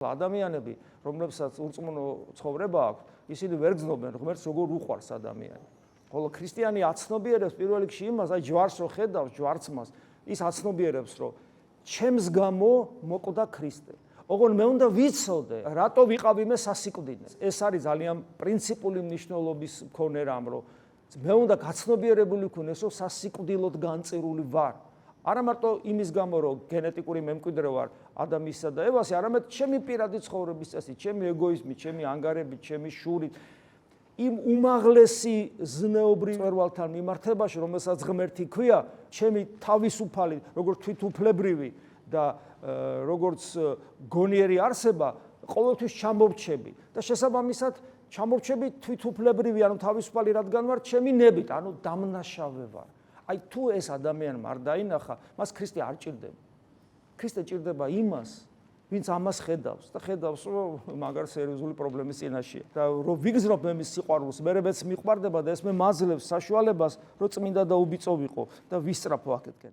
ადამიანები, რომლებსაც ურწმუნო ცხოვრება აქვს, ისინი ვერ გრძნობენ ღმერთს, როგორ უყვარს ადამიანი. ხოლო ქრისტიანი აცნობიერებს პირველ რიგში იმას, აი ჯვარს რო ხედავს, ჯვარცმას, ის აცნობიერებს, რომ ჩემს გამო მოკვდა ქრისტე. ოღონ მე უნდა ვიცოდე, რატო ვიყავი მე სასიკვდინე. ეს არის ძალიან პრინციპული მნიშვნელობის მქონე რამ, რომ მე უნდა გაცნობიერებული ვქონდეს, რომ სასიკვდილოდ განწირული ვარ. არა მარტო იმის გამო, რომ გენეტიკური მემკვიდრე ვარ ადამიანისა და ევასი, არამედ ჩემი პირადი ცხოვრების წესით, ჩემი ეგოიზმით, ჩემი ანგარებით, ჩემი შურით, იმ უმაღლესი ზნეობრივ მწვერვალთან მიმართებაში, რომელსაც ღმერთი ქვია, ჩემი თავისუფალი, როგორც თვითუფლებრივი და როგორც გონიერი არსება, ყოველთვის ჩამორჩები და შესაბამისად ჩამორჩები თვითუფლებრივი, ანუ თავისუფალი რადგან ვარ, ჩემი ნებით, ანუ დამნაშავე ვარ. აი თუ ეს ადამიანმა არ დაინახა, მას ქრისტე არ ჭირდება. ქრისტე ჭირდება იმას, ვინც ამას ხედავს და ხედავს, რომ მაგარ სერიოზული პრობლემის წინაშეა. და რომ ვიგზნობ მე მის სიყვარულს, მერეც მიყვარდება და ეს მე მაძლევს საშუალებას, რომ წმინდა და უბიწო ვიყო და ვისწრაფო აქეთკენ.